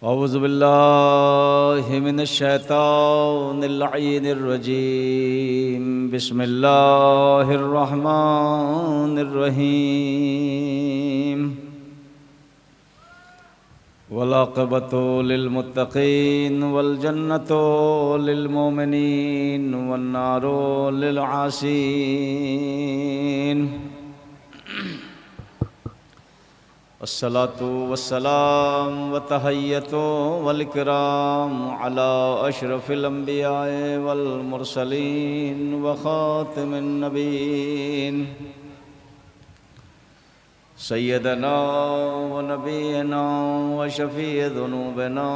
औज़ु बिल्लाहि मिनश्शैतानिर लअीनिर रजीम। बिस्मिल्लाहिर रहमानिर रहीम। वल आक़िबतु लिल मुत्तक़ीन वल जन्नतु लिल मोमिनीन वन नारु लिल आसीन। अस्सलातु वस्सलाम व तहय्यतु वल इकराम अला अशरफिल अंबियाए वल मुरसलीन व खातिमिन नबीन सय्यदना व नबीना व शफ़ीए ज़ुनूबना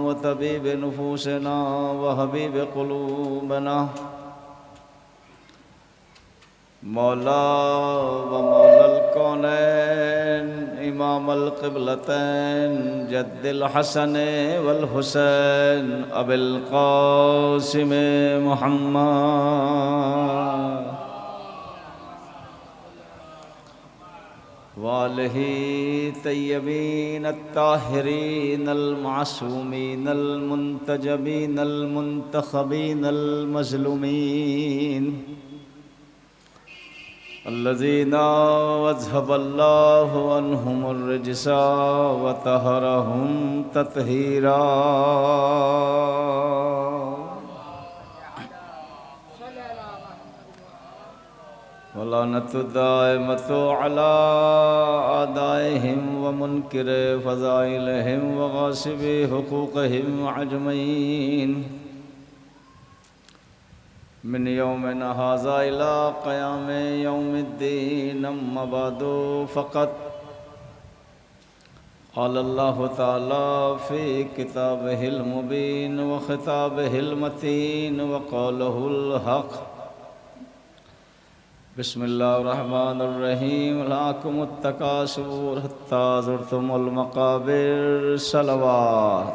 व तबीब नुफूसना व हबीब क़ुलूबना मौला व मौलल कौनैन इमामल क़िबलतैन जद्दिल हसन वल हुसैन अबिल क़ासिम मुहम्मद वालिही तय्यबीन अत्ताहिरीन अल मासूमीन अल मुंतजबीन अल मुंतखबीन अल मज़लूमीन अल्लज़ीना अज़हबल्लाहु अन्हुमुर रिज्सा व तहरहुम तत्हीरा। वलानतु दाइमतु अला आदाइहिम व मुनकिर फ़ज़ाइलिहिम व गासिबि हुकूक़िहिम अजमईन मिन यौमिना हाज़ा इला क़याम यौमिद्दीन। अम्मा बअदु फ़क़द क़ाल अल्लाहु तआला फ़ी किताबिहिल मुबीन व ख़िताबिहिल मतीन व क़ौलुहुल हक़। बिस्मिल्लाहिर रहमानिर रहीम। अल्हाकुमुत तकासुर हत्ता ज़ुरतुमुल मक़ाबिर। सलवात।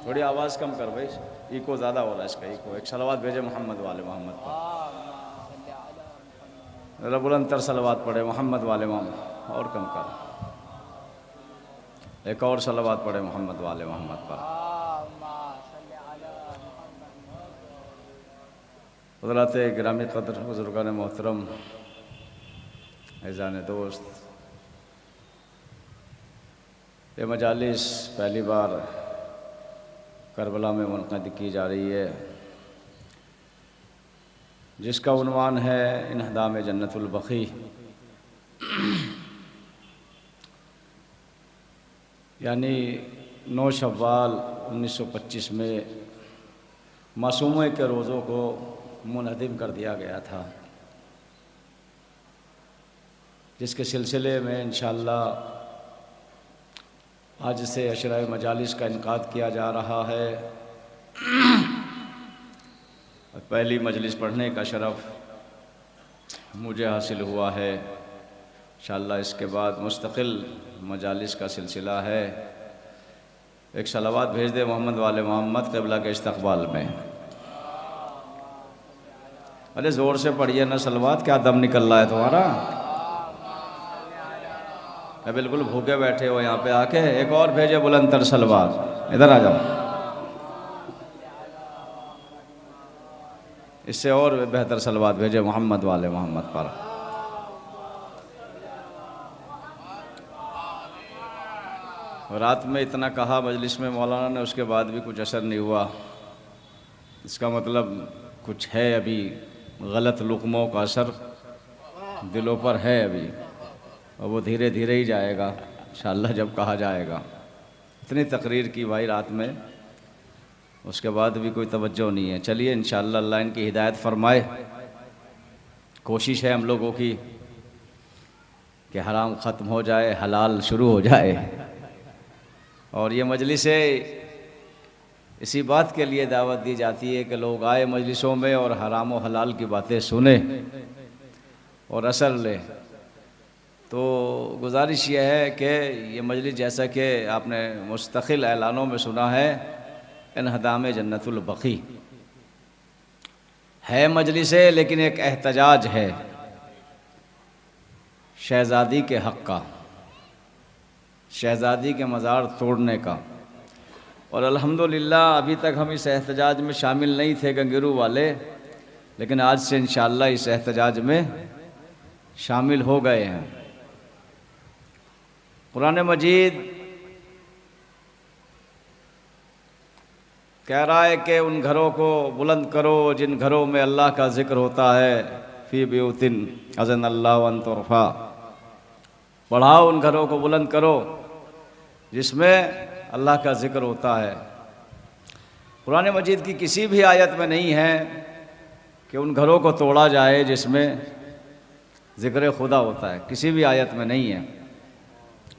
थोड़ी आवाज़ कम कर भाई, इको ज़्यादा हो रहा है इसका इको। एक सलवात भेजे मोहम्मद वाले मोहम्मद पर। ज़रा बुलंदतर सलवात पढ़े मोहम्मद वाले मोहम्मद। और कम कर। एक और सलवात पढ़े मोहम्मद वाले मोहम्मद पर। हज़रात गिरामी क़द्र बुज़ुर्गान मोहतरम ऐज़ान दोस्त, ये मजालिस पहली बार करबला में मुनक़िद की जा रही है, जिसका उन्वान है इन्हदाम जन्नतुल बक़ी। यानी 9 शव्वाल 1925 में मासूमे के रोज़ों को मुनहदिम कर दिया गया था, जिसके सिलसिले में इंशाअल्लाह आज से अशरा मजालिस का इनकाद किया जा रहा है। पहली मजलिस पढ़ने का शरफ़ मुझे हासिल हुआ है। इंशाअल्लाह इसके बाद मुस्तकिल मजालिस का सिलसिला है। एक सलावत भेज दे मोहम्मद वाले मोहम्मद क़िबला के इस्तक़बाल में। अरे ज़ोर से पढ़िए ना सलवात, क्या दम निकल रहा है तुम्हारा? बिल्कुल भूखे बैठे हो यहाँ पे आके। एक और भेजे बुलंदतर सलवात। इधर आ जाओ, इससे और बेहतर सलवात भेजे मोहम्मद वाले मोहम्मद पर। रात में इतना कहा मजलिस में मौलाना ने, उसके बाद भी कुछ असर नहीं हुआ। इसका मतलब कुछ है, अभी गलत लुक़मों का असर दिलों पर है अभी, और वो धीरे धीरे ही जाएगा इंशाअल्लाह जब कहा जाएगा। इतनी तकरीर की भाई रात में, उसके बाद भी कोई तवज्जो नहीं है। चलिए इंशाअल्लाह अल्लाह इनकी हिदायत फरमाए। कोशिश है हम लोगों की कि हराम ख़त्म हो जाए, हलाल शुरू हो जाए। और ये मजलिसें इसी बात के लिए दावत दी जाती है कि लोग आए मजलिसों में और हराम व हलाल की बातें सुने और असर ले। तो गुजारिश ये है कि ये मजलिस, जैसा कि आपने मुस्तकिल ऐलानों में सुना है, इन्हदाम जन्नतुल बक़ी है मजलिस है, लेकिन एक एहतजाज है शहज़ादी के हक़ का। शहज़ादी के मज़ार तोड़ने का। और अल्हम्दुलिल्लाह अभी तक हम इस एहतजाज में शामिल नहीं थे गंगेरू वाले, लेकिन आज से इंशाअल्लाह इस एहतजाज में शामिल हो गए हैं। कुरान मजीद कह रहा है कि उन घरों को बुलंद करो जिन घरों में अल्लाह का ज़िक्र होता है, फ़ी बुयूतिन अज़न अल्लाह अन तुरफ़ा, बढ़ाओ उन घरों को, बुलंद करो जिसमें अल्लाह का ज़िक्र होता है। कुरान मजीद की किसी भी आयत में नहीं है कि उन घरों को तोड़ा जाए जिसमें ज़िक्र खुदा होता है, किसी भी आयत में नहीं है।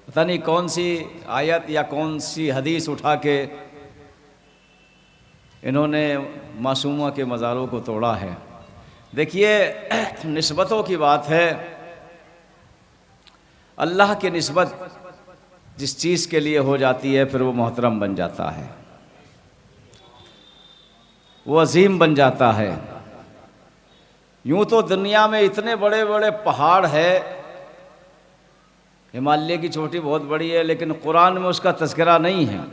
पता नहीं कौन सी आयत या कौन सी हदीस उठा के इन्होंने मासूमा के मज़ारों को तोड़ा है। देखिए, निस्बतों की बात है। अल्लाह की निस्बत जिस चीज़ के लिए हो जाती है फिर वो मोहतरम बन जाता है, वो अजीम बन जाता है। यूँ तो दुनिया में इतने बड़े बड़े पहाड़ है, हिमालय की चोटी बहुत बड़ी है, लेकिन कुरान में उसका तज़किरा नहीं है।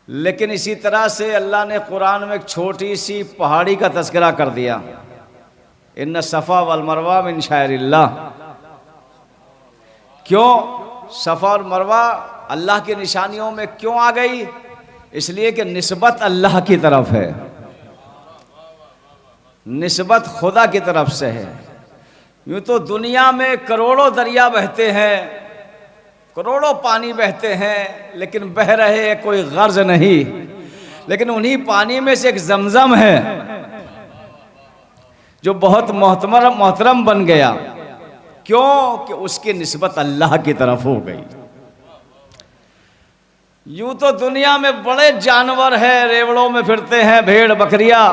लेकिन इसी तरह से अल्लाह ने कुरान में एक छोटी सी पहाड़ी का तज़किरा कर दिया, इन्न सफ़ा वल मरवा मिन शायरिल्लाह। क्यों सफ़ा और मरवा अल्लाह की निशानियों में क्यों आ गई? इसलिए कि निस्बत अल्लाह की तरफ है, निस्बत खुदा की तरफ से है। यूँ तो दुनिया में करोड़ों दरिया बहते हैं, करोड़ों पानी बहते हैं, लेकिन बह रहे हैं कोई गर्ज नहीं। लेकिन उन्हीं पानी में से एक जमजम है जो बहुत मोहतरम बन गया। क्यों कि उसकी निस्बत अल्लाह की तरफ हो गई। यूं तो दुनिया में बड़े जानवर हैं, रेवड़ों में फिरते हैं, भेड़ बकरियां,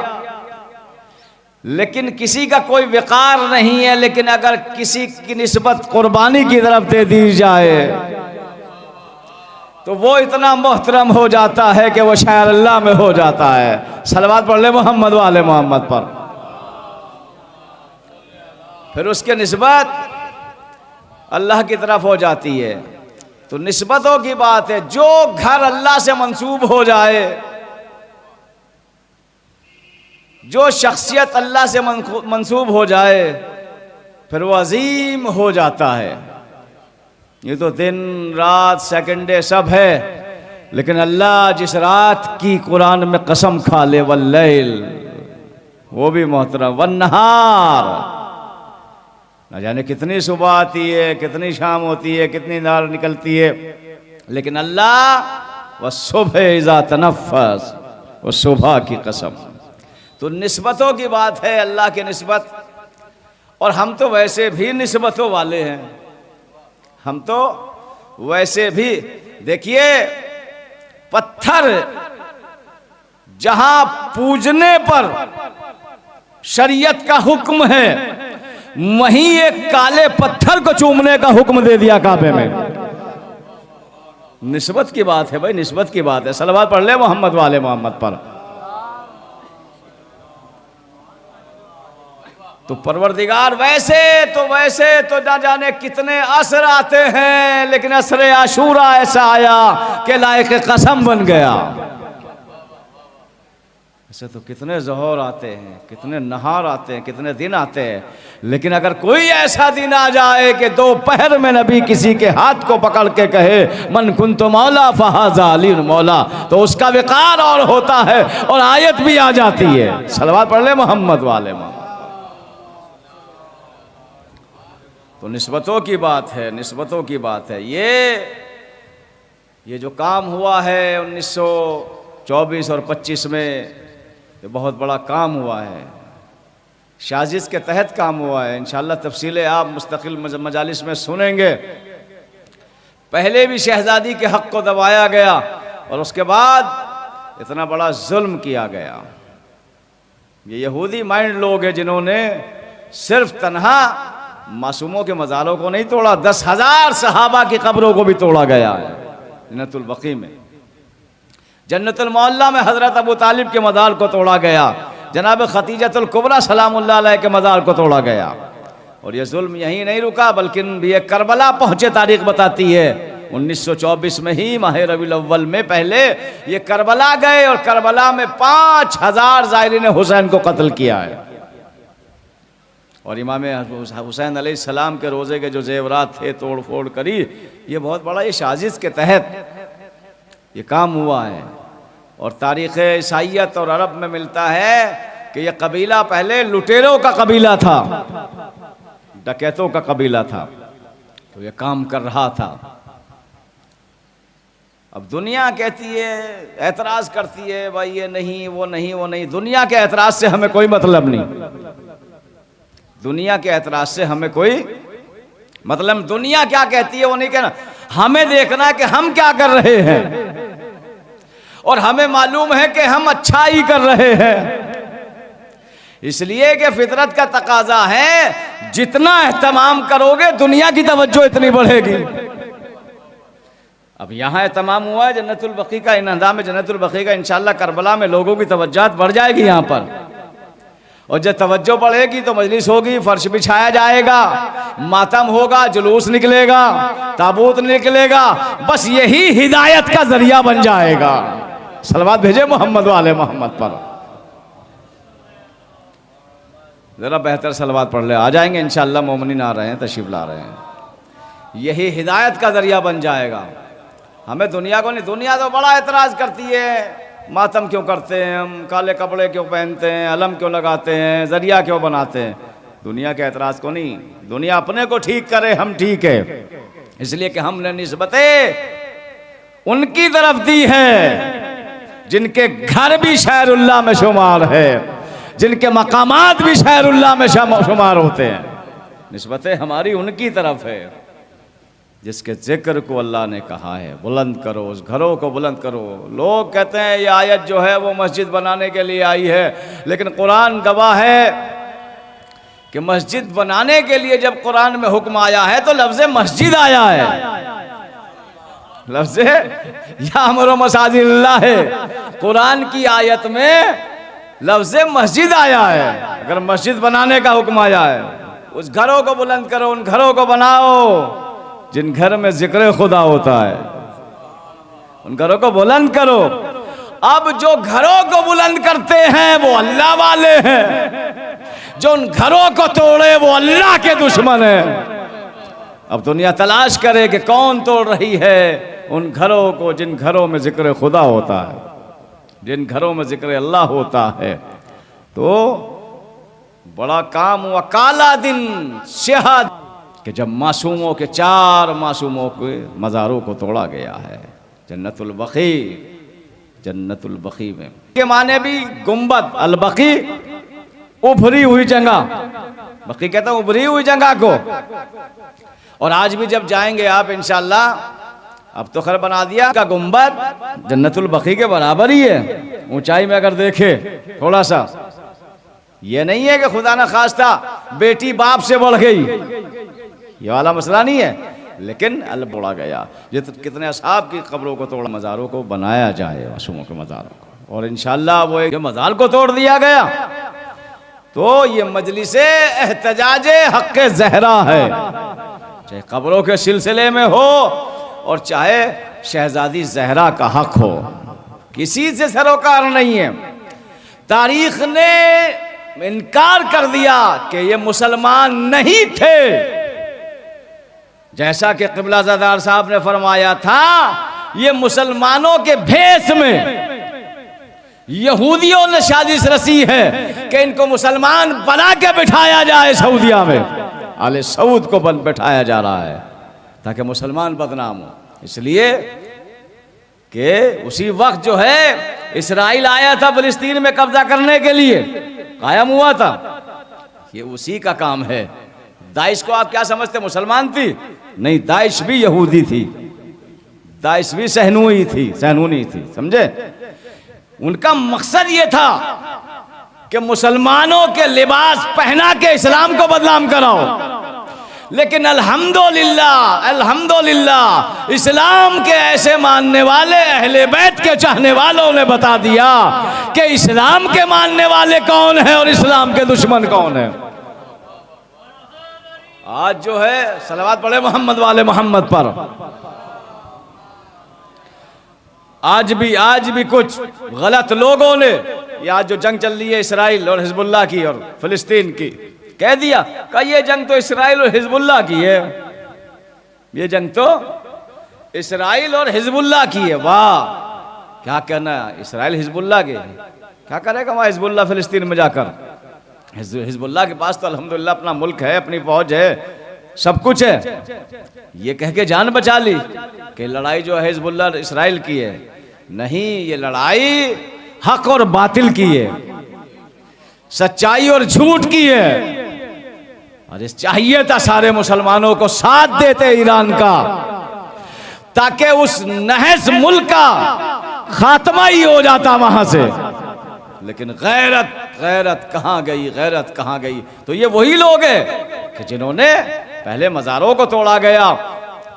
लेकिन किसी का कोई विकार नहीं है। लेकिन अगर किसी की निस्बत कुर्बानी की तरफ दे दी जाए तो वो इतना मोहतरम हो जाता है कि वो शायर अल्लाह में हो जाता है। सलवात पढ़ ले मोहम्मद वाले मोहम्मद पर, फिर उसके निस्बत अल्लाह की तरफ हो जाती है। तो निस्बतों की बात है। जो घर अल्लाह से मंसूब हो जाए, जो शख्सियत अल्लाह से मंसूब हो जाए, फिर वो अजीम हो जाता है। ये तो दिन रात सेकंडे सब है, लेकिन अल्लाह जिस रात की कुरान में कसम खा ले, वल्लैल, वो भी मोहतरम, वन्नहार, न जाने कितनी सुबह आती है, कितनी शाम होती है, कितनी नार निकलती है, लेकिन अल्लाह व सुबह इज़ा तनफ़्फ़स, वो सुबह की कसम। तो निस्बतों की बात है, अल्लाह की निस्बत। और हम तो वैसे भी निस्बतों वाले हैं, हम तो वैसे भी। देखिए, पत्थर जहां पूजने पर शरीयत का हुक्म है, वहीं एक काले पत्थर को चूमने का हुक्म दे दिया काबे में। निस्बत की बात है भाई, निस्बत की बात है। सलवात पढ़ ले मोहम्मद वाले मोहम्मद पर। तो परवरदिगार वैसे तो ना जाने कितने असर आते हैं, लेकिन असर आशूरा ऐसा आया कि लायक कसम बन गया। ऐसे तो कितने ज़ोहर आते हैं, कितने नहार आते हैं, कितने दिन आते हैं, लेकिन अगर कोई ऐसा दिन आ जाए कि दोपहर में नबी किसी के हाथ को पकड़ के कहे मन कुन्तु मौला फहाज़ा अली मौला, तो उसका विकार और होता है और आयत भी आ जाती है। सलवात पढ़ ले मोहम्मद वाले मोहम्मद। तो निस्बतों की बात है, निस्बतों की बात है। ये जो काम हुआ है 1924 और 25 में, ये बहुत बड़ा काम हुआ है, साजिश के तहत काम हुआ है। इंशाअल्लाह तफसीलें आप मुस्तकिल मजालिस में सुनेंगे। पहले भी शहजादी के हक़ को दबाया गया और उसके बाद इतना बड़ा जुल्म किया गया। ये यहूदी माइंड लोग हैं जिन्होंने सिर्फ तन्हा मासूमों के मज़ारों को नहीं तोड़ा, 10,000 सहाबा की कब्रों को भी तोड़ा गया है। जन्नतुल बकी में, जन्नतुल मौला में हज़रत अबू तालिब के मज़ार को तोड़ा गया, जनाब खतीजतुल कुबरा सलामुल्लाह अलैहा के मज़ार को तोड़ा गया। और ये जुल्म यहीं नहीं रुका, बल्कि ये करबला पहुँचे तारीख़ बताती है 1924 में ही माह रबीउल अव्वल में पहले ये करबला गए और करबला में 5000 ज़ायरीन हुसैन को कत्ल किया है। और इमाम हुसैन अलैहिस्सलाम के रोज़े के जो जेवरात थे तोड़ फोड़ करी, ये बहुत बड़ा ये साजिश के तहत ये काम हुआ है। और तारीख़ ईसाइयत और अरब में मिलता है कि यह कबीला पहले लुटेरों का कबीला था, डकैतों का कबीला था, तो ये काम कर रहा था। अब दुनिया कहती है, एतराज़ करती है, भाई ये नहीं वो नहीं वो नहीं। दुनिया के एतराज़ से हमें कोई मतलब नहीं, दुनिया के एतराज़ से हमें कोई मतलब। दुनिया क्या कहती है वो नहीं कहना, हमें देखना है कि हम क्या कर रहे हैं, और हमें मालूम है कि हम अच्छा ही कर रहे हैं। इसलिए कि फितरत का तकाजा है, जितना एहतमाम करोगे दुनिया की तवज्जो इतनी बढ़ेगी। अब यहाँ एहतमाम हुआ है जन्नतुल बकी का, इन्हदाम जन्नतुल बकी का, इंशाअल्लाह करबला में लोगों की तवज्जोत बढ़ जाएगी यहाँ पर। और जब तवज्जो बढ़ेगी तो मजलिस होगी, फर्श बिछाया जाएगा, मातम होगा, जुलूस निकलेगा, ताबूत निकलेगा। बस यही हिदायत का जरिया बन जाएगा। सलवात भेजे मोहम्मद वाले मोहम्मद पर। ज़रा बेहतर सलवात पढ़ ले, आ जाएंगे इंशाअल्लाह। मोमिनीन आ रहे हैं, तशरीफ़ ला रहे हैं। यही हिदायत का ज़रिया बन जाएगा। हमें दुनिया को नहीं, दुनिया तो बड़ा एतराज़ करती है, मातम क्यों करते हैं हम, काले कपड़े क्यों पहनते हैं, अलम क्यों लगाते हैं, ज़रिया क्यों बनाते हैं। दुनिया के एतराज़ को नहीं, दुनिया अपने को ठीक करे, हम ठीक है। इसलिए कि हमने निस्बतें उनकी तरफ दी है जिनके घर भी शहरुल्लाह में शुमार है, जिनके मकामात भी शहरुल्लाह में शुमार होते हैं। निस्बतें हमारी उनकी तरफ है जिसके जिक्र को अल्लाह ने कहा है बुलंद करो, उस घरों को बुलंद करो। लोग कहते हैं ये आयत जो है वो मस्जिद बनाने के लिए आई है, लेकिन कुरान गवाह है कि मस्जिद बनाने के लिए जब कुरान में हुक्म आया है तो लफ्ज़ मस्जिद आया है, लफ्ज़ यामुरु मसाजिदिल्लाह है। कुरान की आयत में लफ्ज़ मस्जिद आया है। अगर मस्जिद बनाने का हुक्म आया है, उस घरों को बुलंद करो, उन घरों को बनाओ जिन घर में जिक्र खुदा होता है, उन घरों को बुलंद करो। अब जो घरों को बुलंद करते हैं वो अल्लाह वाले हैं, जो उन घरों को तोड़े वो अल्लाह के दुश्मन है। अब दुनिया तलाश करे कि कौन तोड़ रही है उन घरों को जिन घरों में जिक्र खुदा होता है, जिन घरों में जिक्र अल्लाह होता है। तो बड़ा काम हुआ, काला दिन शहाद कि जब मासूमों के, 4 मासूमों के मज़ारों को तोड़ा गया है जन्नतुल बकी, जन्नतुल बकी में। के माने भी गुंबद, अल बकी उभरी हुई जगह, बकी कहता है उभरी हुई जगह को। और आज भी जब जाएंगे आप इंशाअल्लाह, अब तो खैर बना दिया का गुंबद जन्नतुल बकी के बराबर ही है ऊंचाई में। अगर देखे थोड़ा सा, ये नहीं है कि खुदा न खास्ता बेटी बाप से बढ़ गई, ये वाला मसला नहीं है, लेकिन अल्लाह बोला गया ये तो कितने असहाब की कब्रों को तोड़ा, मज़ारों को बनाया जाए, मासूमों के मज़ारों को। और इंशाअल्लाह वो एक मज़ार को तोड़ दिया गया तो ये मजलिसे एहतजाजे हक़ ज़हरा है, चाहे कब्रों के सिलसिले में हो और चाहे शहजादी ज़हरा का हक हो, किसी से सरोकार नहीं है। तारीख ने इनकार कर दिया कि ये मुसलमान नहीं थे, जैसा कि क़िबलाज़ादार साहब ने फरमाया था, ये मुसलमानों के भेष में यहूदियों ने साजिश रची है कि इनको मुसलमान बना के बिठाया जाए सऊदिया में। आले सऊद को बैठाया जा रहा है ताकि मुसलमान बदनाम हो। इसलिए कि उसी वक्त जो है इसराइल आया था फ़लस्तीन में कब्जा करने के लिए, कायम हुआ था, ये उसी का काम है। दाइश को आप क्या समझते, मुसलमान थी? नहीं, दाइश भी यहूदी थी, दाइश भी सहनूनी थी, समझे? उनका मकसद ये था कि मुसलमानों के लिबास पहना के इस्लाम को बदनाम कराओ। लेकिन अल्हम्दुलिल्लाह, अल्हम्दुलिल्लाह इस्लाम के ऐसे मानने वाले अहले बैत के चाहने वालों ने बता दिया कि इस्लाम के मानने वाले कौन है और इस्लाम के दुश्मन कौन है। आज जो है सलवात पढ़े मोहम्मद वाले मोहम्मद पर, आज भी कुछ गलत लोगों ने, ये आज जो जंग चल रही है इसराइल और हिजबुल्लाह की और फिलिस्तीन की, कह दिया कि ये जंग तो इसराइल और हिजबुल्लाह की है, ये जंग तो इसराइल और हिजबुल्लाह की है। वाह, क्या कहना, इसराइल हिजबुल्लाह के, क्या करेगा वहां हिजबुल्लाह फिलिस्तीन में जाकर? हिजबुल्लाह के पास तो अल्हम्दुलिल्लाह अपना मुल्क है, अपनी फौज है, सब कुछ है। ये कह के जान बचा ली कि लड़ाई जो है हिजबुल्लाह इसराइल की है। नहीं, ये लड़ाई हक और बातिल की है, सच्चाई और झूठ की है। और चाहिए था सारे मुसलमानों को साथ देते ईरान का, ताकि उस नहस मुल्क का खात्मा ही हो जाता वहां से। लेकिन गैरत कहां गई, गैरत कहां गई? तो ये वही लोग हैं कि जिन्होंने पहले मज़ारों को तोड़ा गया,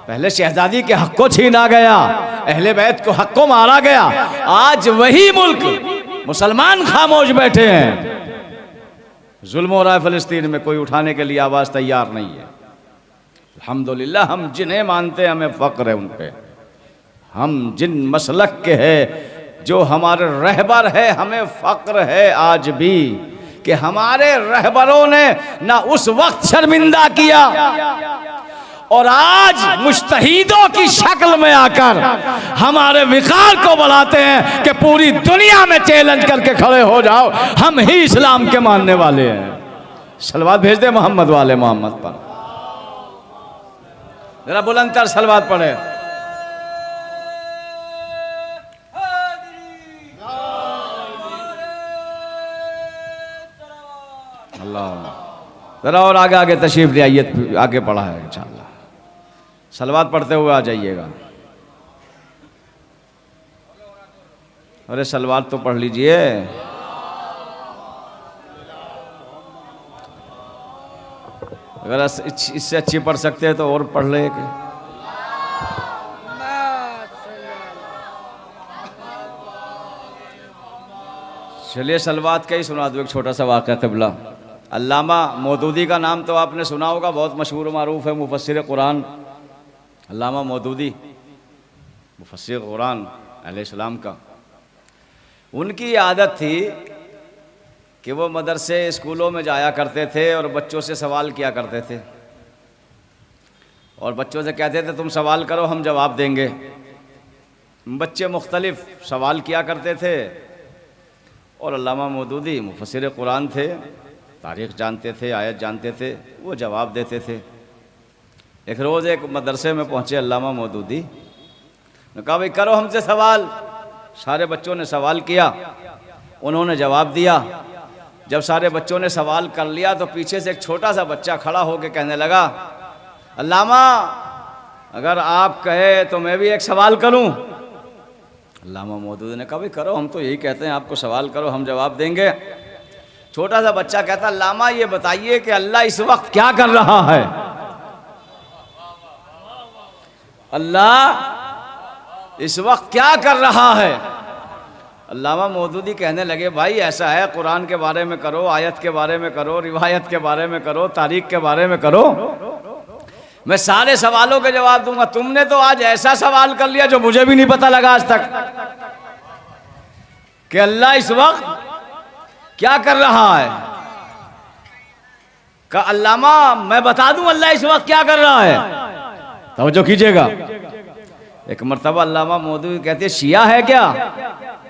पहले शहजादी के हक को छीना गया, अहले बैत को हक को मारा गया। आज वही मुल्क मुसलमान खामोश बैठे हैं। जुल्म हो रहा है फिलिस्तीन में, कोई उठाने के लिए आवाज़ तैयार नहीं है। अल्हम्दुलिल्लाह, हम जिन्हें मानते हैं हमें फ़ख्र है उन पे। हम जिन मसलक के हैं, जो हमारे रहबर है, हमें फ़ख्र है आज भी कि हमारे रहबरों ने ना उस वक्त शर्मिंदा किया और आज मुज्तहिदों की शक्ल में आकर हमारे विकार को बढ़ाते हैं कि पूरी दुनिया में चैलेंज करके खड़े हो जाओ, हम ही इस्लाम के मानने वाले हैं। सलवात भेज दे मोहम्मद वाले मोहम्मद पर, जरा बुलंदतर सलवात पढ़े। अल्लाह, जरा और आगे आगे तशरीफ ले आइए, आगे पढ़ा है इंशाअल्लाह। सलवात पढ़ते हुए आ जाइएगा। अरे सलवात तो पढ़ लीजिए। अगर इससे अच्छी पढ़ सकते हैं तो और पढ़ ले। चलिए सलवात का ही सुना दो एक छोटा सा वाक़या क़िबला। अल्लामा मौदूदी का नाम तो आपने सुना होगा, बहुत मशहूर मारूफ है, मुफस्सिर कुरान अल्लामा मौदूदी, मुफस्सिर कुरान अलैहिस्सलाम का। उनकी आदत थी कि वो मदरसे स्कूलों में जाया करते थे और बच्चों से सवाल किया करते थे और बच्चों से कहते थे तुम सवाल करो हम जवाब देंगे। बच्चे मुख्तलिफ सवाल किया करते थे और अल्लामा मौदूदी मुफस्सिर कुरान थे, तारीख़ जानते थे, आयत जानते थे, वो जवाब देते थे। एक रोज़ एक मदरसे में पहुँचे अल्लामा मौदूदी ने कहा भाई करो हमसे सवाल। सारे बच्चों ने सवाल किया, उन्होंने जवाब दिया। जब सारे बच्चों ने सवाल कर लिया तो पीछे से एक छोटा सा बच्चा खड़ा होकर कहने लगा अल्लामा अगर आप कहे तो मैं भी एक सवाल करूं। अल्लामा मौदूदी ने कहा भाई करो, हम तो यही कहते हैं आपको सवाल करो हम जवाब देंगे। छोटा सा बच्चा कहता अल्लामा ये बताइए कि अल्लाह इस वक्त क्या कर रहा है? अल्लाह इस वक्त क्या कर रहा है? अल्लामा मौदूदी कहने लगे भाई ऐसा है, कुरान के बारे में करो, आयत के बारे में करो, रिवायत के बारे में करो, तारीख के बारे में करो, मैं सारे सवालों के जवाब दूंगा। तुमने तो आज ऐसा सवाल कर लिया जो मुझे भी नहीं पता लगा आज तक कि अल्लाह इस वक्त क्या कर रहा है। का अल्लामा मैं बता दूं अल्लाह इस वक्त क्या कर रहा है? तवज्जो कीजिएगा। एक मर्तबा अल्लामा मौदूदी कहते शिया है क्या,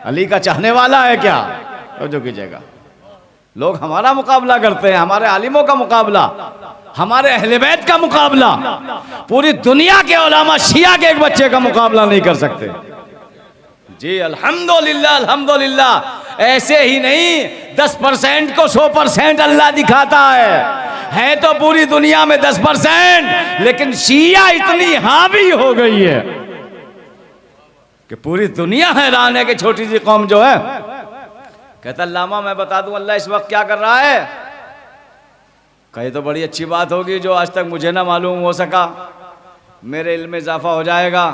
अली का चाहने वाला है क्या? तवज्जो कीजिएगा। लोग हमारा मुकाबला करते हैं, हमारे आलिमों का मुकाबला, हमारे अहले बैत का मुकाबला, पूरी दुनिया के उलमा शिया के एक बच्चे का मुकाबला नहीं कर सकते। जी अल्हम्दुलिल्लाह अल्हम्दुलिल्लाह। ऐसे ही नहीं 10% को 100% अल्लाह दिखाता है तो पूरी दुनिया में 10%, लेकिन शिया इतनी हावी हो गई है कि पूरी दुनिया हैरान है कि छोटी सी कौम जो है। कहता अल्लामा मैं बता दूं अल्लाह इस वक्त क्या कर रहा है? कही तो बड़ी अच्छी बात होगी जो आज तक मुझे ना मालूम हो सका, मेरे इल्म में इजाफा हो जाएगा।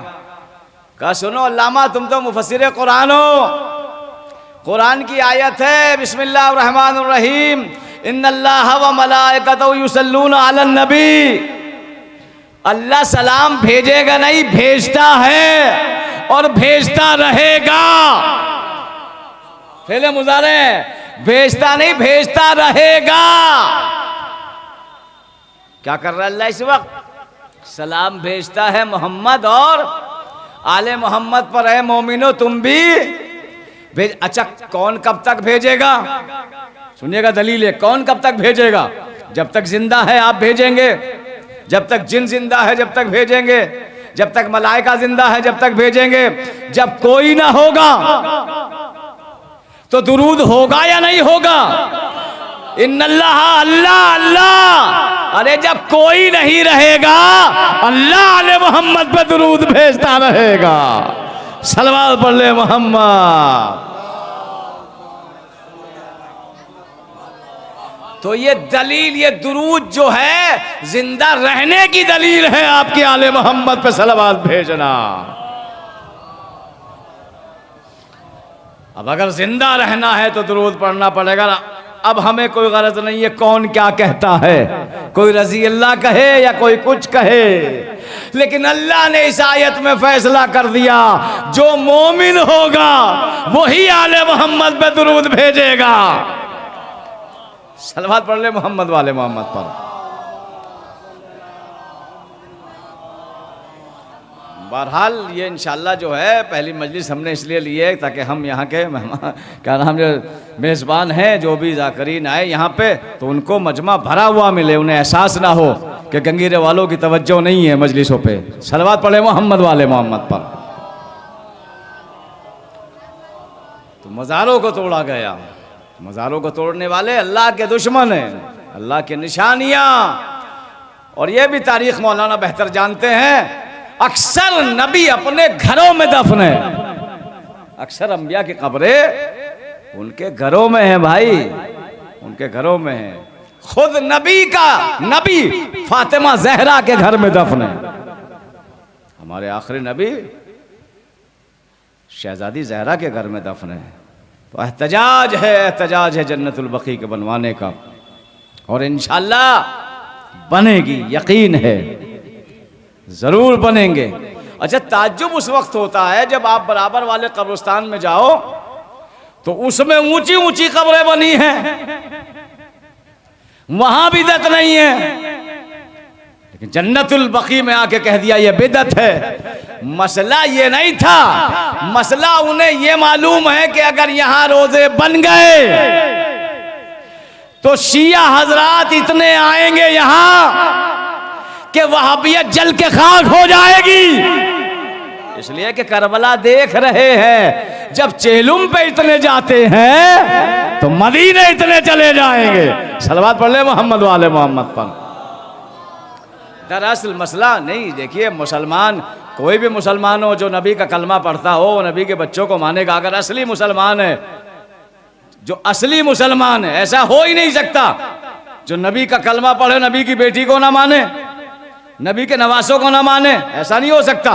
कहा सुनो अल्लामा तुम तो मुफस्सिर कुरान हो, कुरान की आयत है बिस्मिल्लाहिर्रहमानिर्रहीम इन्नल्लाह व मलाइकतहु युसल्लूना अलन नबी। अल्लाह सलाम भेजेगा नहीं, भेजता है और भेजता रहेगा। फेले मुजारे, भेजता नहीं, भेजता रहेगा। क्या कर रहा है अल्लाह इस वक्त? सलाम भेजता है मोहम्मद और आले मोहम्मद पर है मोमिनो तुम भी भेज। अच्छा, कौन कब तक भेजेगा? सुनिएगा दलील है, कौन कब तक भेजेगा? जब तक जिंदा है आप भेजेंगे, जब तक जिन जिंदा है जब तक भेजेंगे, जब तक मलाइका जिंदा है जब तक भेजेंगे। जब कोई ना होगा तो दुरूद होगा या नहीं होगा? इन्नल्लाह, अल्लाह अल्लाह। अरे जब कोई नहीं रहेगा अल्लाह ने मोहम्मद पे दुरूद भेजता रहेगा। सलवात पढ़ ले मोहम्मद। तो ये दलील, ये दुरूद जो है जिंदा रहने की दलील है, आपके आले मोहम्मद पे सलवात भेजना। अब अगर जिंदा रहना है तो दुरूद पढ़ना पड़ेगा ना। अब हमें कोई गरज नहीं है कौन क्या कहता है, कोई रजी अल्लाह कहे या कोई कुछ कहे, लेकिन अल्लाह ने इस आयत में फैसला कर दिया जो मोमिन होगा वही आले मोहम्मद पे दुरूद भेजेगा। सलवात पढ़ ले मोहम्मद वाले मोहम्मद पर। बहरहाल ये इंशाल्लाह जो है पहली मजलिस हमने इसलिए ली है ताकि हम यहाँ के मेहमान, क्या नाम, जो मेज़बान हैं, जो भी ज़ाकरीन आए यहाँ पे, तो उनको मजमा भरा हुआ मिले, उन्हें एहसास ना हो कि गंगीरे वालों की तवज्जो नहीं है मजलिसों पे। सलवात पढ़े मोहम्मद वाले मोहम्मद पर। तो मज़ारों को तोड़ा गया, मज़ारों को तोड़ने वाले अल्लाह के दुश्मन हैं, अल्लाह की निशानियाँ। और ये भी तारीख़ मौलाना बेहतर जानते हैं, अक्सर नबी अपने घरों में दफन है। अक्सर अंबिया की कब्रें उनके घरों में है भाई, उनके घरों में है। खुद नबी फातिमा जहरा के घर में दफन है। हमारे आखिरी नबी शहजादी जहरा के घर में दफन है। तो एहतजाज है जन्नतुल बकी के बनवाने का, और इंशाअल्लाह बनेगी, यकीन है, जरूर बनेंगे। अच्छा, ताज्जुब उस वक्त होता है जब आप बराबर वाले कब्रिस्तान में जाओ तो उसमें ऊंची ऊंची कब्रें बनी हैं, वहां बिदअत नहीं है, लेकिन जन्नतुल बकी में आके कह दिया ये बिदअत है। मसला ये नहीं था, मसला उन्हें ये मालूम है कि अगर यहां रोजे बन गए तो शिया हजरात इतने आएंगे यहां कि वहाबियत जल के खाक हो जाएगी। इसलिए कि करबला देख रहे हैं, जब चेलुम पे इतने जाते हैं तो मदीने इतने चले जाएंगे। सलवात पढ़ ले मोहम्मद वाले मोहम्मद पर। दरअसल मसला नहीं, देखिए मुसलमान, कोई भी मुसलमान हो जो नबी का कलमा पढ़ता हो वो नबी के बच्चों को मानेगा। अगर असली मुसलमान है, जो असली मुसलमान है, ऐसा हो ही नहीं सकता जो नबी का कलमा पढ़े नबी की बेटी को ना माने, नबी के नवासों को ना माने, ऐसा नहीं हो सकता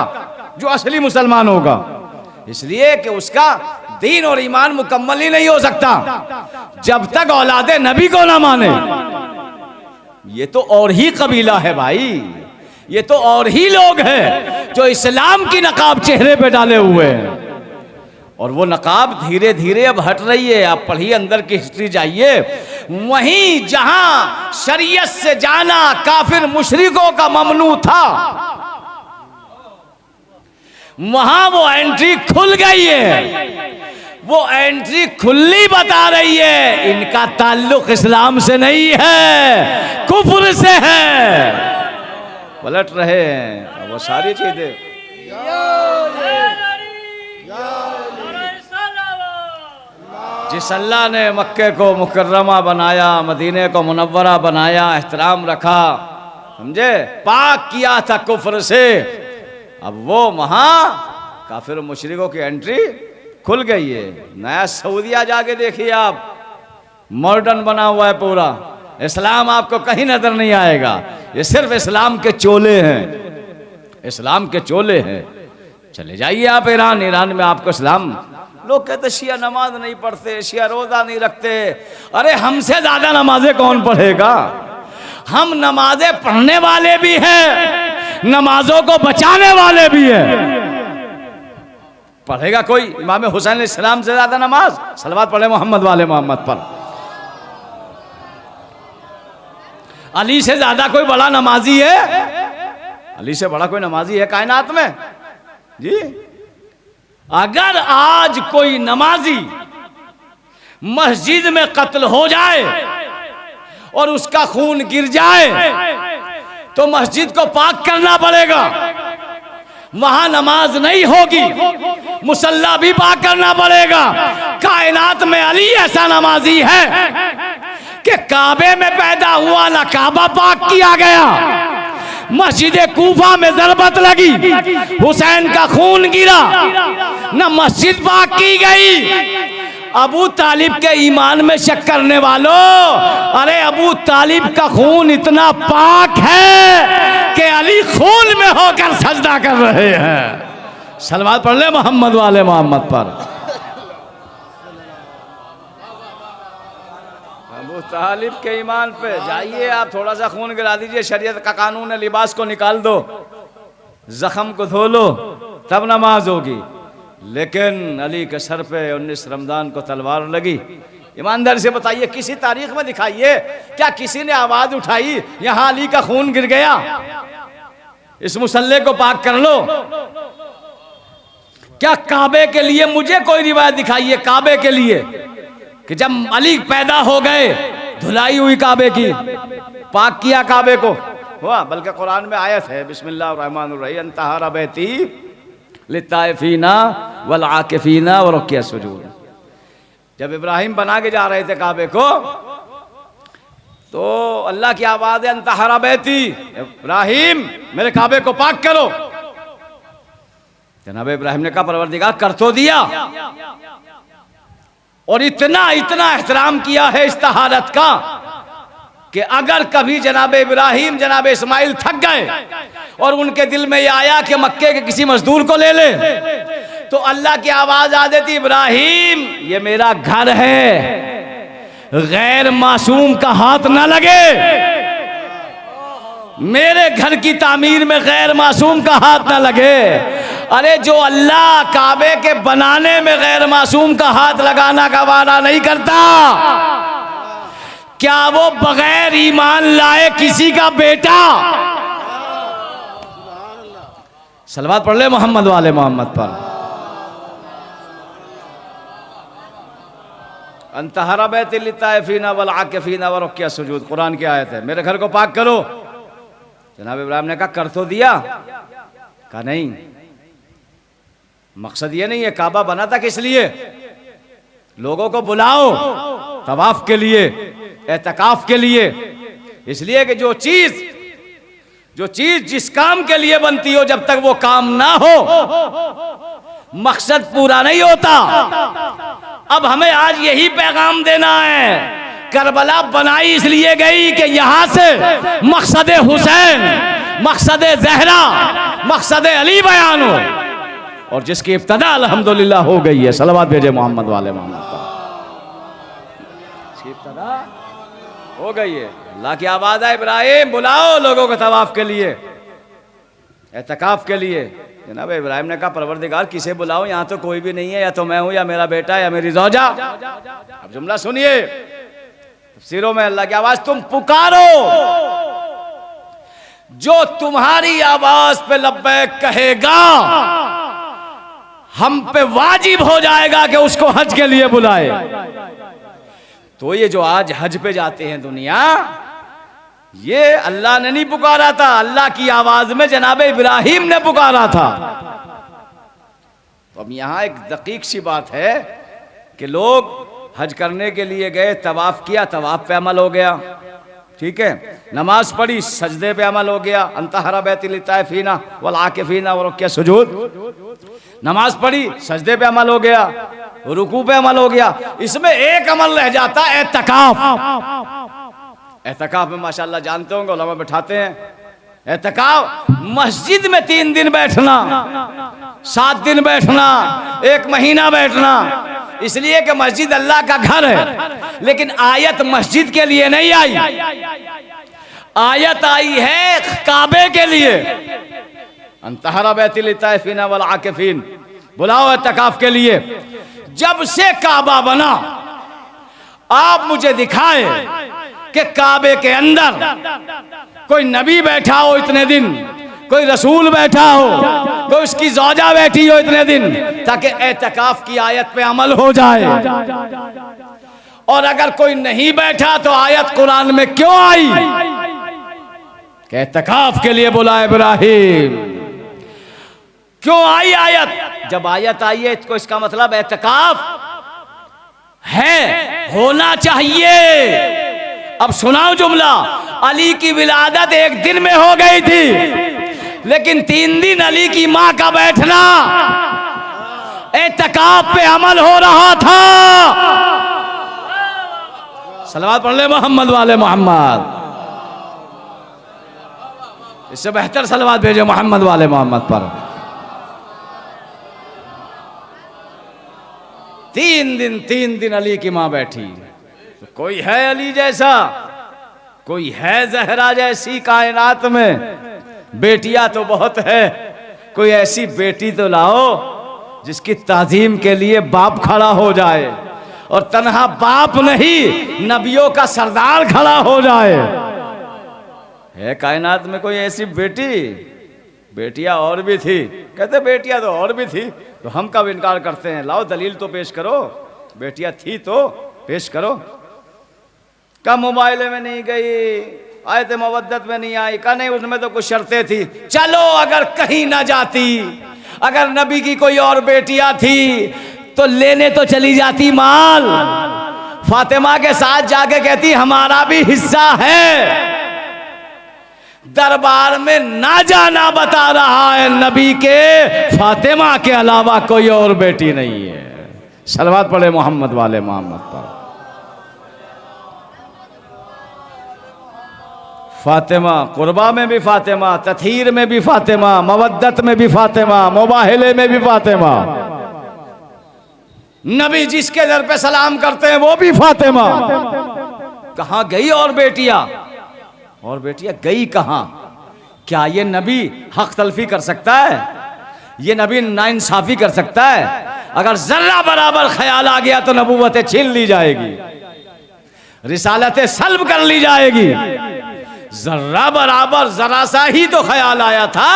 जो असली मुसलमान होगा। इसलिए कि उसका दीन और ईमान मुकम्मल ही नहीं हो सकता जब तक औलादे नबी को ना माने। ये तो और ही कबीला है भाई, ये तो और ही लोग हैं जो इस्लाम की नकाब चेहरे पे डाले हुए हैं, और वो नकाब धीरे धीरे अब हट रही है। आप पढ़िए, अंदर की हिस्ट्री जाइए, वहीं जहां शरीयत से जाना काफिर मुशरिकों का ममनू था, वहां वो एंट्री खुल गई है। वो एंट्री खुली बता रही है इनका ताल्लुक इस्लाम से नहीं है, कुफ्र से है। पलट रहे हैं वो सारी चीजें। जिस अल्लाह ने मक्के को मुकर्रमा बनाया, मदीने को मुनव्वरा बनाया, एहतराम रखा, समझे, पाक किया था कुफ्र से, अब वो वहां काफिर मुशरिकों की एंट्री खुल गई है। नया सऊदिया जाके देखिए आप, मॉडर्न बना हुआ है पूरा। इस्लाम आपको कहीं नजर नहीं आएगा, ये सिर्फ इस्लाम के चोले हैं, इस्लाम के चोले हैं। चले जाइए आप ईरान, ईरान में आपको इस्लाम, लोग कहते शिया नमाज नहीं पढ़ते, शिया रोजा नहीं रखते। अरे हमसे ज्यादा नमाजें कौन पढ़ेगा? हम नमाजें पढ़ने वाले भी हैं, नमाजों को बचाने वाले भी हैं। पढ़ेगा कोई इमाम हुसैन अलैहिस्सलाम से ज्यादा नमाज? सलवात पढ़े मोहम्मद वाले मोहम्मद पर। अली से ज्यादा कोई बड़ा नमाजी है? अली से बड़ा कोई नमाजी है कायनात में जी? अगर आज कोई नमाजी मस्जिद में कत्ल हो जाए और उसका खून गिर जाए तो मस्जिद को पाक करना पड़ेगा, वहां नमाज नहीं होगी, मुसल्ला भी पाक करना पड़ेगा। कायनात में अली ऐसा नमाजी है कि काबे में पैदा हुआ ना काबा पाक किया गया, मस्जिद कूफा में ज़रबत लगी, हुसैन का खून गिरा, न मस्जिद पाक की गई। अबू तालिब के ईमान में शक करने वालों, अरे अबू तालिब का खून इतना पाक है कि अली खून में होकर सजदा कर रहे हैं। सलवात पढ़ ले मोहम्मद वाले मोहम्मद पर। अबू तालिब के ईमान पे जाइए आप, थोड़ा सा खून गिरा दीजिए, शरीयत का कानून है, लिबास को निकाल दो, जख्म को धो लो, तब नमाज होगी। लेकिन अली के सर पे 19 रमजान को तलवार लगी। ईमानदारी से बताइए, किसी तारीख में दिखाइए क्या किसी ने आवाज उठाई यहां अली का खून गिर गया, इस मुसल्ले को पाक कर लो? क्या काबे के लिए मुझे कोई रिवायत दिखाइए, काबे के लिए कि जब अली पैदा हो गए धुलाई हुई काबे की, पाक किया काबे को हुआ? बल्कि कुरान में आयत है, बिस्मिल्लाहिर्रहमानिर्रहीम, तहरा बैती लित्ताइफीना वल आकिफीना व रुक्या सुजूद। जब इब्राहिम बना के जा रहे थे काबे को तो अल्लाह की आवाज है, तहरा बैती, इब्राहिम मेरे काबे को पाक करो। जनाब इब्राहिम ने कहा परवरदिगार कर तो दिया, और इतना इतना एहतराम किया है इस तहारत का कि अगर कभी जनाब इब्राहिम जनाब इस्माइल थक गए और उनके दिल में यह आया कि मक्के के किसी मजदूर को ले ले, तो अल्लाह की आवाज आ देती, इब्राहिम ये मेरा घर है, गैर मासूम का हाथ ना लगे, मेरे घर की तामीर में गैर मासूम का हाथ ना लगे। अरे जो अल्लाह काबे के बनाने में गैर मासूम का हाथ लगाना का वादा नहीं करता, क्या वो बगैर ईमान लाए किसी का बेटा? सलवात पढ़ ले मोहम्मद वाले मोहम्मद पर। अंतहरा बैत लित्ताइफीना वल आकिफीना व रुक्या सुजूद, कुरान की आयत है, मेरे घर को पाक करो। जनाब इब्राहिम ने कहा कर तो दिया? कहा नहीं, मकसद ये नहीं है, काबा बना था किस लिए? लोगों को बुलाओ तवाफ के लिए, एतकाफ के लिए, इसलिए कि जो चीज जिस काम के लिए बनती हो जब तक वो काम ना हो मकसद पूरा नहीं होता। अब हमें आज यही पैगाम देना है, करबला बनाई इसलिए गई कि यहां से मकसद हुसैन, मकसद जहरा, मकसद अली बयान हो, और जिसकी इब्तदा अल्हम्दुलिल्लाह हो गई है। सलवात भेजे मोहम्मद वाले मोहम्मद पर। इसकी इब्तदा हो गई है, अल्लाह की आवाज है, इब्राहिम बुलाओ लोगों को तवाफ के लिए, एतकाफ के लिए। जनाब इब्राहिम ने कहा परवरदिगार किसे बुलाओ, यहाँ तो कोई भी नहीं है, या तो मैं हूं या मेरा बेटा या मेरी ज़ौजा। अब जुमला सुनिए, तफसीरों में अल्लाह की आवाज, तुम पुकारो, जो तुम्हारी आवाज पे लब्बैक कहेगा हम पे वाजिब हो जाएगा कि उसको हज के लिए बुलाए। तो ये जो आज हज पे जाते हैं दुनिया, ये अल्लाह ने नहीं पुकारा था, अल्लाह की आवाज में जनाब इब्राहिम ने पुकारा था। तो अब यहां एक दकीक सी बात है कि लोग हज करने के लिए गए, तवाफ किया, तवाफ पे अमल हो गया, ठीक है, नमाज पढ़ी, सजदे पे अमल हो गया, अंतहरा बैतिल लित्ताइफीना वल आकिफीना व रुक्या सुजूद, नमाज पढ़ी, सजदे पे अमल हो गया, रुकू पे अमल हो गया। इसमें एक अमल रह जाता है, एतकाफ। एतकाफ में माशाल्लाह जानते होंगे, उलमा बैठाते हैं, एतकाफ मस्जिद में 3 दिन बैठना, 7 दिन बैठना, 1 महीना बैठना, इसलिए कि मस्जिद अल्लाह का घर है। लेकिन आयत मस्जिद के लिए नहीं आई, आयत आई है काबे के लिए, अंतहरा बैतिल लित्ताइफीना वल आकिफीन, बुलाओ एतकाफ के लिए। जब से काबा बना आप मुझे दिखाए कि काबे के अंदर कोई नबी बैठा हो इतने दिन, कोई रसूल बैठा हो, कोई उसकी ज़ौजा बैठी हो इतने दिन, ताकि एतकाफ की आयत पे अमल हो जाए। और अगर कोई नहीं बैठा तो आयत कुरान में क्यों आई कि एतकाफ के लिए बुला इब्राहिम? क्यों आई आयत? जब आयत आई है तो इसका मतलब एतकाफ है, होना चाहिए। अब सुनाओ जुमला। अली की विलादत एक दिन में हो गई थी, लेकिन 3 दिन अली की मां का बैठना एतकाफ पे अमल हो रहा था। सलवात पढ़ ले मोहम्मद वाले मोहम्मद। इससे बेहतर सलवात भेजो मोहम्मद वाले मोहम्मद पर। 3 दिन अली की मां बैठी। तो कोई है अली जैसा, कोई है जहरा जैसी कायनात में? बेटियां तो बहुत है, कोई ऐसी बेटी तो लाओ जिसकी ताजीम के लिए बाप खड़ा हो जाए, और तन्हा बाप नहीं नबियों का सरदार खड़ा हो जाए। है कायनात में कोई ऐसी बेटी? बेटियां और भी थी, कहते बेटियां तो और भी थी, तो हम कब इनकार करते हैं? लाओ दलील तो पेश करो, बेटियां थी तो पेश करो। का मोबाइल में नहीं गई, आयत मवद्दत में नहीं आई, का नहीं उसमें तो कुछ शर्तें थी। चलो अगर कहीं ना जाती, अगर नबी की कोई और बेटियां थी तो लेने तो चली जाती माल। फातिमा के साथ जाके कहती हमारा भी हिस्सा है। दरबार में ना जाना बता रहा है नबी के, फातिमा के अलावा कोई और बेटी नहीं है। सलवात पढ़े मोहम्मद वाले मोहम्मद पर। फातिमा, कुर्बा में भी फातिमा, तथहीर में भी फातिमा, मवद्दत में भी फातिमा, मुबाहिले में भी फातिमा, नबी जिसके दर पे सलाम करते हैं वो भी फातिमा। कहां गई और बेटियां? और बेटियां गई कहां? क्या ये नबी हक तलफी कर सकता है? ये नबी नाइंसाफी कर सकता है? अगर जर्रा बराबर ख्याल आ गया तो नबूवतें छीन ली जाएगी, रिसालतें सल्ब कर ली जाएगी। जर्रा बराबर जरा सा ही तो ख्याल आया था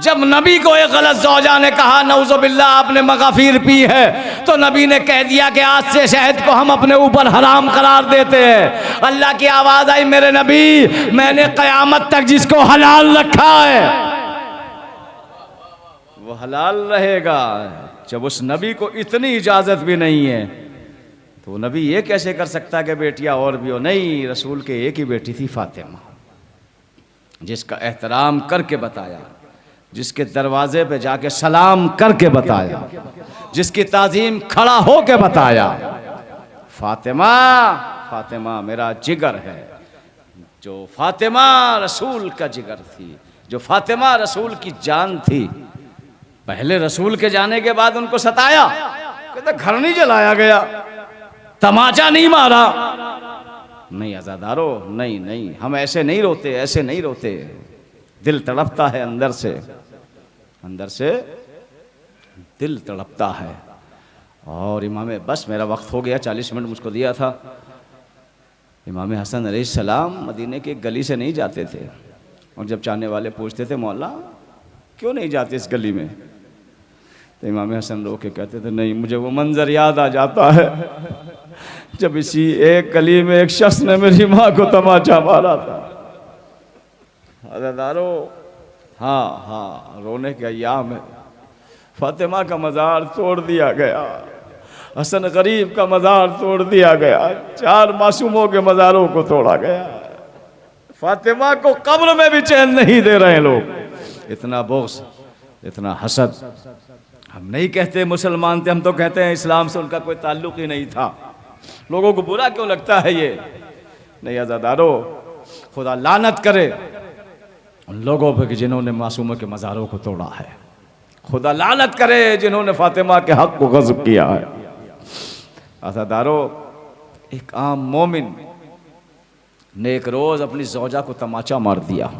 जब नबी को एक गलत ज़ौजा ने कहा नऊज़ुबिल्लाह आपने मगाफिर पी है, तो नबी ने कह दिया कि आज से शहद को हम अपने ऊपर हराम करार देते हैं। अल्लाह की आवाज़ आई, मेरे नबी मैंने क़यामत तक जिसको हलाल रखा है वो हलाल रहेगा। जब उस नबी को इतनी इजाज़त भी नहीं है तो वो नबी ये कैसे कर सकता है कि बेटियां और भी हो? नहीं, रसूल के एक ही बेटी थी फातिमा, जिसका एहतराम करके बताया, जिसके दरवाजे पे जाके सलाम करके बताया, जिसकी ताजीम खड़ा हो के बताया। फातिमा, फातिमा मेरा जिगर है। जो फातिमा रसूल का जिगर थी, जो फातिमा रसूल की जान थी। पहले रसूल के जाने के बाद उनको सताया, कहते घर नहीं जलाया गया, तमाचा नहीं मारा। नहीं अज़ादारो, नहीं नहीं, हम ऐसे नहीं रोते, ऐसे नहीं रोते। दिल तड़पता है अंदर से, अंदर से दिल तड़पता है। और इमाम, बस मेरा वक्त हो गया, 40 मिनट मुझको दिया था। इमाम हसन अलैहिस्सलाम मदीने की गली से नहीं जाते थे, और जब चाहने वाले पूछते थे मौला क्यों नहीं जाते इस गली में, तो इमाम हसन रो के कहते थे नहीं, मुझे वो मंजर याद आ जाता है जब इसी एक गली में एक शख्स ने मेरी माँ को तमाचा मारा था। अज़ादारो, हाँ हाँ, रोने के अय्याम है। फातिमा का मज़ार तोड़ दिया गया, हसन गरीब का मज़ार तोड़ दिया गया, 4 मासूमों के मज़ारों को तोड़ा गया। फातिमा को कब्र में भी चैन नहीं दे रहे लोग। इतना बोझ, इतना हसद। हम नहीं कहते मुसलमान थे, हम तो कहते हैं इस्लाम से उनका कोई ताल्लुक ही नहीं था। लोगों को बुरा क्यों लगता है ये? नहीं अज़ादारो, खुदा लानत करे उन लोगों पर कि जिन्होंने मासूमों के मज़ारों को तोड़ा है। खुदा लानत करे जिन्होंने फातिमा के हक को गज़ब किया है। अज़ादारो, एक आम मोमिन ने एक रोज़ अपनी ज़ौजा को तमाचा मार दिया।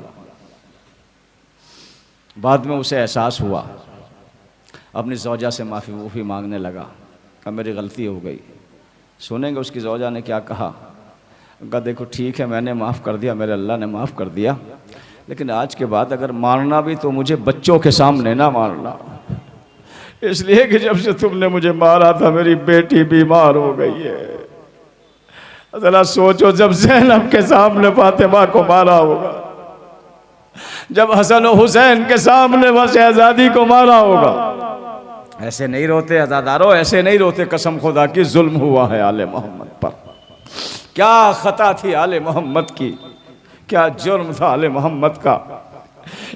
बाद में उसे एहसास हुआ, अपनी ज़ौजा से माफ़ी मांगने लगा। अब मेरी गलती हो गई। सुनेंगे उसकी ज़ौजा ने क्या कहा। कहा देखो ठीक है, मैंने माफ़ कर दिया, मेरे अल्लाह ने माफ़ कर दिया, लेकिन आज के बाद अगर मारना भी तो मुझे बच्चों के सामने ना मारना, इसलिए कि जब से तुमने मुझे मारा था मेरी बेटी बीमार हो गई है। ज़रा सोचो, जब ज़ैनब के सामने फातिमा को मारा होगा, जब हसन और हुसैन के सामने वह शहजादी को मारा होगा। ऐसे नहीं रोते अज़ादारों, ऐसे नहीं रोते। कसम खुदा की जुल्म हुआ है आले मोहम्मद पर। क्या खता थी आले मोहम्मद की, क्या जुर्म था आले मोहम्मद का।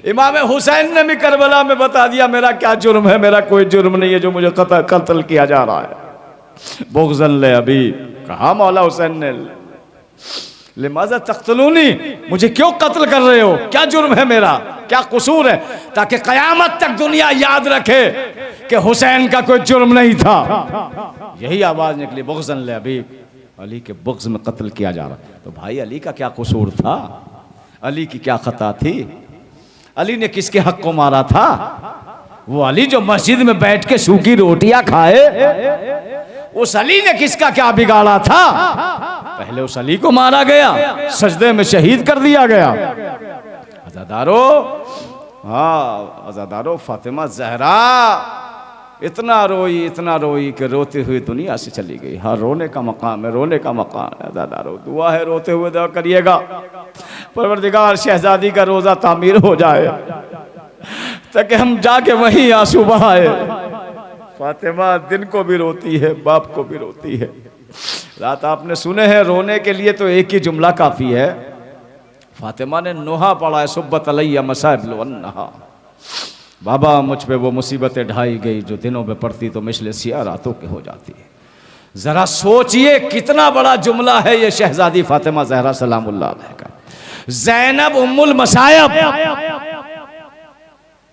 इमाम हुसैन ने भी करबला में बता दिया मेरा क्या जुर्म है। मेरा कोई जुर्म नहीं है जो मुझे कत्ल किया जा रहा है। बुग़्ज़न ले अभी, कहा मौला हुसैन ने, लिमाज़ा तक़्तलूनी, मुझे क्यों कत्ल कर रहे हो, क्या जुर्म है मेरा, क्या कसूर है, ताकि क़यामत तक दुनिया याद रखे कि हुसैन का कोई जुर्म नहीं था। यही आवाज़ निकली, बुग़्ज़न ले अभी, अली के बुग़्ज़ में कत्ल किया जा रहा। तो भाई अली का क्या कसूर था, अली की क्या खता थी, अली ने किसके हक को मारा था। वो अली जो मस्जिद में बैठ के सूखी रोटियां खाए, उस अली ने किसका क्या बिगाड़ा था। पहले उस अली को मारा गया, सजदे में शहीद कर दिया गया। अज़ादारो, हाँ अज़ादारो, फातिमा ज़हरा इतना रोई कि रोते हुए दुनिया से चली गई। हाँ रोने का मकाम है, रोने का मकाम है अज़ादारो। दुआ है, रोते हुए दुआ करिएगा, परवरदिगार शहजादी का रोज़ा तामीर हो जाए ताकि हम जाके वहीं आंसू बहाए। फातिमा दिन को भी रोती है, बाप को भी रोती है। रात आपने सुने हैं, रोने के लिए तो एक ही जुमला काफ़ी है। फातिमा ने नोहा पढ़ा है, सुब्बत अलैया मसाइब वन्नहा, बाबा मुझ पे वो मुसीबतें ढाई गई जो दिनों में पड़ती तो मिसले सिया रातों के हो जाती है। ज़रा सोचिए कितना बड़ा जुमला है ये शहजादी फातिमा ज़हरा सलामुल्लाह अलैहा का। ज़ैनब उम्मुल मसायब,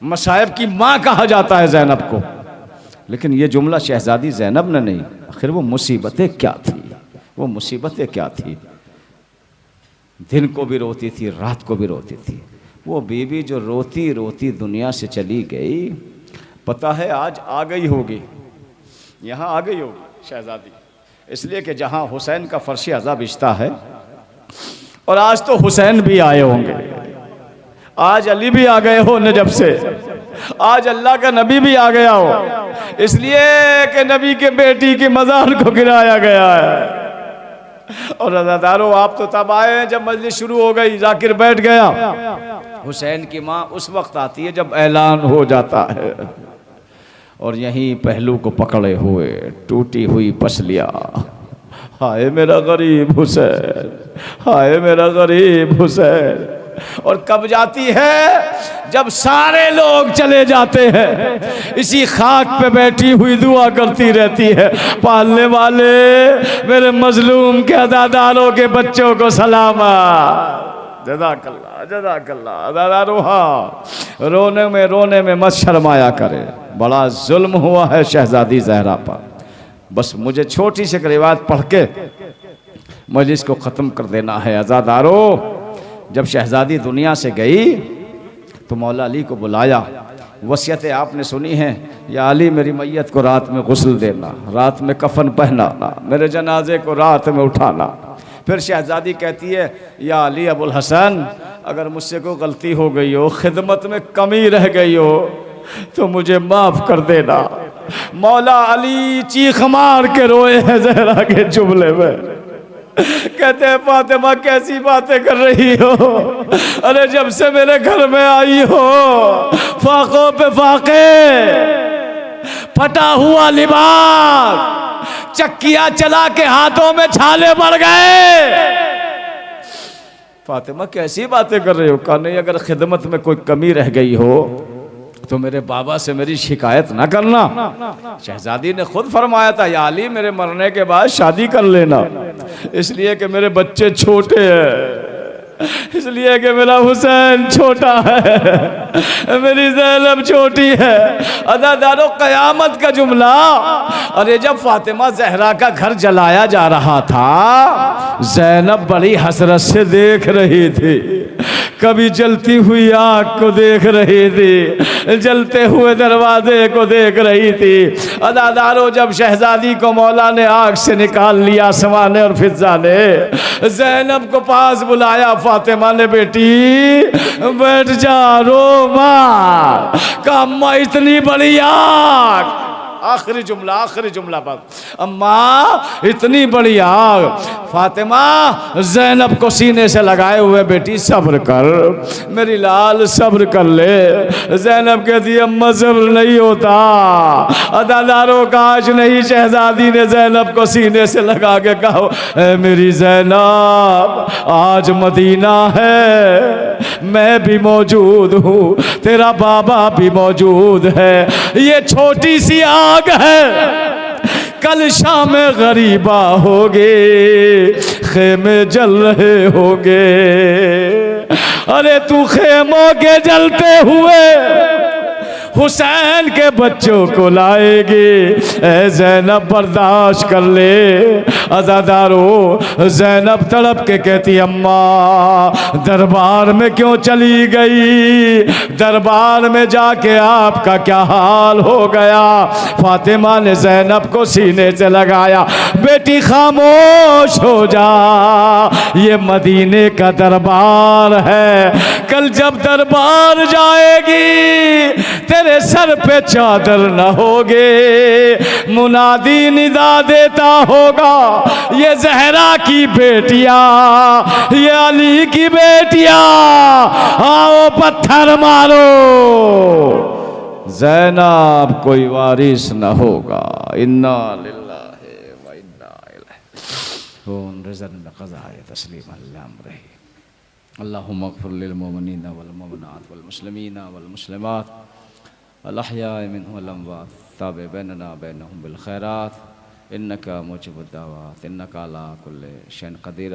मसायब की माँ कहा जाता है ज़ैनब को, लेकिन ये जुमला शहजादी ज़ैनब ने नहीं। आखिर वो मुसीबतें क्या थी, वो मुसीबतें क्या थी। दिन को भी रोती थी, रात को भी रोती थी। वो बीवी जो रोती रोती दुनिया से चली गई, पता है आज आ गई होगी, यहाँ आ गई होगी शहजादी, इसलिए कि जहाँ हुसैन का फर्श अज़ा बिछता है, और आज तो हुसैन भी आए होंगे, आज अली भी आ गए हो नजब से, आज अल्लाह का नबी भी आ गया हो, इसलिए कि नबी के बेटी की मज़ार को गिराया गया है। और अज़ादारों आप तो तब आए हैं जब मजलिस शुरू हो गई, जाकिर बैठ गया। हुसैन की माँ उस वक्त आती है जब ऐलान हो जाता है, और यहीं पहलू को पकड़े हुए टूटी हुई पसलियाँ, हाय मेरा गरीब हुसैन, हाय मेरा गरीब हुसैन। और कब जाती है, जब सारे लोग चले जाते हैं, इसी खाक पे बैठी हुई दुआ करती रहती है, पालने वाले मेरे मजलूम के अज़ादारों के बच्चों को सलामत। जज़ाकल्लाह जज़ाकल्लाह। अज़ादारो हाँ, रोने में मत शर्माया करे, बड़ा जुल्म हुआ है शहजादी ज़हरा पर। बस मुझे छोटी सी रिवायत पढ़ के मजलिस को ख़त्म कर देना है। अज़ादारो, जब शहजादी दुनिया से गई तो मौला अली को बुलाया, वसीयतें आपने सुनी हैं, या अली मेरी मैयत को रात में गुस्ल देना, रात में कफन पहनाना, मेरे जनाजे को रात में उठाना। फिर शहजादी कहती है, या अली अबुल हसन, अगर मुझसे कोई गलती हो गई हो, खिदमत में कमी रह गई हो, तो मुझे माफ़ कर देना। मौला अली चीख मार के रोए हैं ज़हरा के जुमले में, कहते हैं फातिमा कैसी बातें कर रही हो, अरे जब से मेरे घर में आई हो फाकों पे फाके, फटा हुआ लिबास, चक्कियां चला के हाथों में छाले पड़ गए। फातिमा कैसी बातें कर रही हो। कहा नहीं, अगर खिदमत में कोई कमी रह गई हो तो मेरे बाबा से मेरी शिकायत ना करना। शहजादी ने खुद फरमाया था, या अली मेरे मरने के बाद शादी कर लेना, इसलिए कि मेरे बच्चे छोटे हैं, इसलिए कि मेरा हुसैन छोटा है, मेरी ज़ैनब छोटी है। अज़ादारो क़यामत का जुमला। अरे जब फातिमा ज़हरा का घर जलाया जा रहा था, ज़ैनब बड़ी हसरत से देख रही थी कभी जलती हुई आग को देख रही थी, जलते हुए दरवाजे को देख रही थी। अदादारों, जब शहजादी को मौला ने आग से निकाल लिया आसमां ने और फिजा ने, ज़ैनब को पास बुलाया। फातिमा ने, बेटी बैठ जा, रो माँ। का अम्मा इतनी बड़ी आग, आखिरी जुमला बस, अम्मा इतनी बड़ी आग। फातिमा ज़ैनब को सीने से लगाए हुए, बेटी सब्र कर मेरी लाल, सब्र कर ले। ज़ैनब कहती, अम्मा सब्र नहीं होता। अदादारों, काश नहीं शहजादी ने ज़ैनब को सीने से लगा के कहा, ऐ मेरी ज़ैनब, आज मदीना है, मैं भी मौजूद हूँ, तेरा बाबा भी मौजूद है, ये छोटी सी आग है, कल शाम गरीबा होगे, खेमे जल रहे होगे। अरे तू खेमों के जलते हुए हुसैन के बच्चों को लाएगी, ऐ ज़ैनब बर्दाश्त कर ले। अज़ादारों, ज़ैनब तड़प के कहती, अम्मा दरबार में क्यों चली गई, दरबार में जाके आपका क्या हाल हो गया। फातिमा ने ज़ैनब को सीने से लगाया, बेटी खामोश हो जा, ये मदीने का दरबार है, कल जब दरबार जाएगी तेरे सर पे चादर न होगे, मुनादी निदा देता होगा, ये ज़हरा की बेटिया, ये अली की बेटिया, आओ पत्थर मारो, ज़ैनब कोई वारिस न होगा। इन्ना लिल्लाहि व इन्ना इलैहि राजिऊन। रज़न क़ज़ाए तस्लीम अल-अम्र। अल्लाहुम्मा अग़फ़िर लिल मुमिनीना वल मुमिनात वल मुस्लिमीना वल मुस्लिमात अल-अहयाइ मिनहुम वल अमवात, ताबि बैनना बैनहुम बिल खैरात, इन्नका मुजीबुद दावात, इन्नका अला कुल्लि शैइन क़दीर।